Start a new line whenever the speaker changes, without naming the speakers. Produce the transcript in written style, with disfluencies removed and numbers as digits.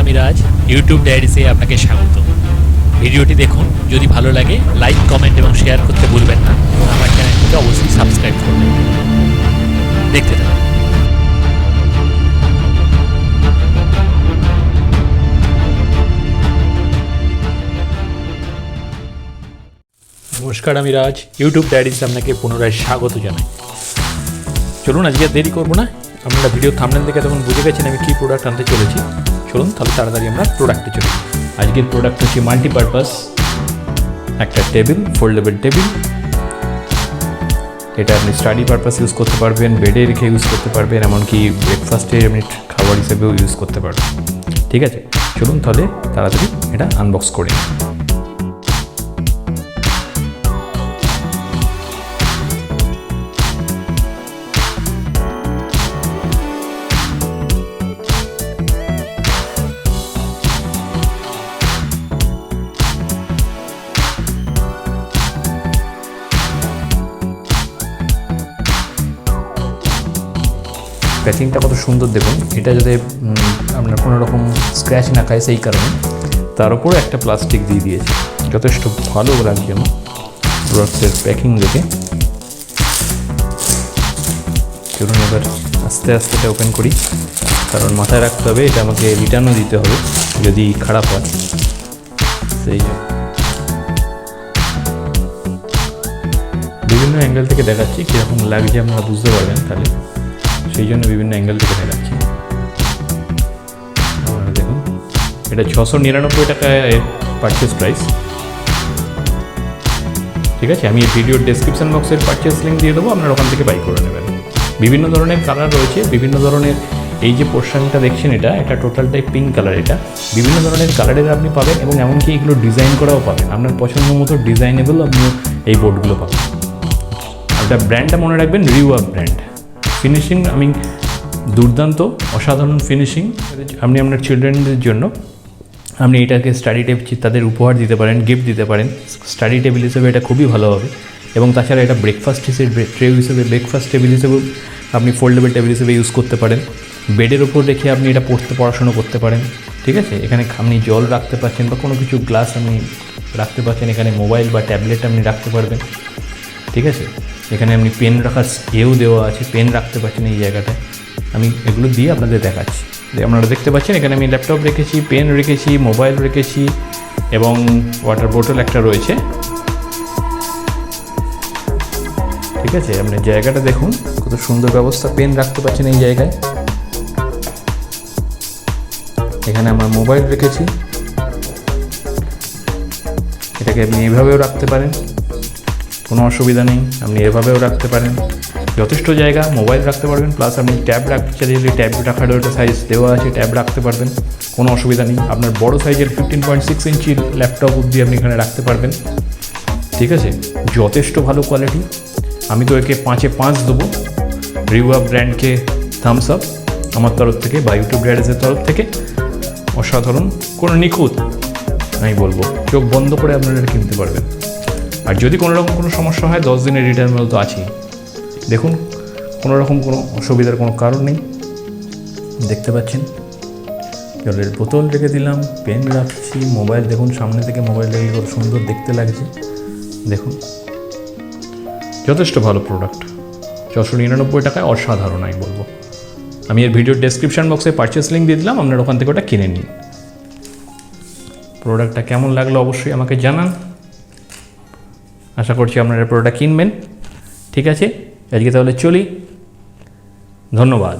আমি রাজ, ইউটিউব ডায়েরিসে আপনাকে স্বাগত। ভিডিওটি দেখুন, যদি ভালো লাগে লাইক, কমেন্ট এবং শেয়ার করতে ভুলবেন না। আমার চ্যানেলটিকে অবশ্যই সাবস্ক্রাইব করবেন। দেখতে থাকুন। নমস্কার, আমি রাজ, ইউটিউব ডায়েরিসে আপনাকে পুনরায় স্বাগত জানাই। চলুন, আজকে দেরি করবো না। আপনারা ভিডিও থাম্বনেল দেখে তখন বুঝে গেছেন আমি কী প্রোডাক্ট আনতে চলেছি। চলুন তাহলে তাড়াতাড়ি আমরা প্রোডাক্টে চলি। আজকের প্রোডাক্ট হচ্ছে মাল্টিপারপাস একটা টেবিল, ফোল্ডেবল টেবিল। এটা আপনি স্টাডি পারপাস ইউজ করতে পারবেন, বেডে রেখে ইউজ করতে পারবেন, এমনকি ব্রেকফাস্টে আপনি খাবার হিসেবেও ইউজ করতে পারবেন। ঠিক আছে, চলুন তাহলে তাড়াতাড়ি এটা আনবক্স করি। প্যাকিংটা কত সুন্দর দেখুন। এটা যাতে আপনার কোনো রকম স্ক্র্যাচ না খায় সেই কারণে তার উপরে একটা প্লাস্টিক দিয়ে দিয়েছে, যথেষ্ট ভালো লাগছে আমার প্রোডাক্টের প্যাকিং দেখে। চলুন এবার আস্তে আস্তে এটা ওপেন করি, কারণ মাথায় রাখতে হবে এটা আমাকে রিটার্নও দিতে হবে যদি খারাপ হয়। সেই জন্য বিভিন্ন অ্যাঙ্গেল থেকে দেখাচ্ছি, কীরকম লাগছে আপনারা বুঝতে পারবেন তাহলে, সেই জন্য বিভিন্ন অ্যাঙ্গেল থেকে দেখাচ্ছি। দেখুন, এটা 699 টাকায় পারচেস প্রাইস। ঠিক আছে, আমি এই ভিডিওর ডেসক্রিপশন বক্সের পারচেস লিঙ্ক দিয়ে দেবো, আপনারা ওখান থেকে বাই করে নেবেন। বিভিন্ন ধরনের কালার রয়েছে, বিভিন্ন ধরনের এই যে পোর্শনটা দেখছেন এটা টোটালটাই পিঙ্ক কালার। এটা বিভিন্ন ধরনের কালারের আপনি পাবেন এবং এমনকি এগুলো ডিজাইন করাও পাবেন। আপনার পছন্দ মতো ডিজাইনেবল আপনি এই বোর্ডগুলো পাবেন। একটা ব্র্যান্ডটা মনে রাখবেন, রিওয়ার্ক ব্র্যান্ড। ফিনিশিং আমি দুর্দান্ত, অসাধারণ ফিনিশিং। আপনি আপনার চিলড্রেনদের জন্য আপনি এটাকে স্টাডি টেবিল তাদের উপহার দিতে পারেন, গিফট দিতে পারেন। স্টাডি টেবিল হিসেবে এটা খুবই ভালো হবে। এবং তাছাড়া এটা ব্রেকফাস্ট হিসেবে ট্রে হিসেবে, ব্রেকফাস্ট টেবিল হিসেবেও আপনি ফোল্ডেবল টেবিল হিসেবে ইউজ করতে পারেন। বেডের ওপর রেখে আপনি এটা পড়াশুনো করতে পারেন। ঠিক আছে, এখানে আপনি জল রাখতে পারছেন বা কোনো কিছু গ্লাস আপনি রাখতে পারছেন। এখানে মোবাইল বা ট্যাবলেট আপনি রাখতে পারবেন। ঠিক আছে, এখানে আপনি পেন রাখার এও দেওয়া আছে, পেন রাখতে পারছেন এই জায়গাটায়। আমি এগুলো দিয়ে আপনাদের দেখাচ্ছি। আপনারা দেখতে পাচ্ছেন এখানে আমি ল্যাপটপ রেখেছি, পেন রেখেছি, মোবাইল রেখেছি এবং ওয়াটার বোতল একটা রয়েছে। ঠিক আছে, আপনি জায়গাটা দেখুন কত সুন্দর ব্যবস্থা, পেন রাখতে পারছেন এই জায়গায়। এখানে আমার মোবাইল রেখেছি, এটাকে আপনি এভাবেও রাখতে পারেন, কোনো অসুবিধা নেই। আপনি এভাবেও রাখতে পারেন, যথেষ্ট জায়গা। মোবাইল রাখতে পারবেন, প্লাস আপনি ট্যাব রাখতে চাইলে ট্যাব রাখারও একটা সাইজ দেওয়া আছে, ট্যাব রাখতে পারবেন, কোনো অসুবিধা নেই। আপনার বড় সাইজের 15.6 ইঞ্চি ল্যাপটপ অবধি আপনি এখানে রাখতে পারবেন। ঠিক আছে, যথেষ্ট ভালো কোয়ালিটি। আমি তো একে 5-এ 5 দেবো। রিওয়ার্ক ব্র্যান্ডকে থামস আপ আমার তরফ থেকে বা ইউটিউব ডায়েরিসের তরফ থেকে। অসাধারণ, কোনো নিখুঁত আমি বলবো, চোখ বন্ধ করে আপনারা কিনতে পারবেন। আর যদি কোনো রকম কোনো সমস্যা হয় 10 দিনের রিটার্ন তো আছেই। দেখুন, কোনো রকম কোনো অসুবিধার কোনো কারণ নেই। দেখতে পাচ্ছেন জলের বোতল রেখে দিলাম, পেন রাখছি, মোবাইল দেখুন সামনে থেকে মোবাইল রেখে কত সুন্দর দেখতে লাগছে। দেখুন, যথেষ্ট ভালো প্রোডাক্ট। 699 টাকায় অসাধারণ আমি বলবো। আমি এর ভিডিওর ডেসক্রিপশন বক্সে পারচেস লিঙ্ক দিয়ে দিলাম, আপনারা ওখান থেকে ওটা কিনে নিন। প্রোডাক্টটা কেমন লাগলো অবশ্যই আমাকে জানান। আশা করছি আপনারা প্রোডাক্ট কিনবেন। ঠিক আছে, আজকে তাহলে চলি। ধন্যবাদ।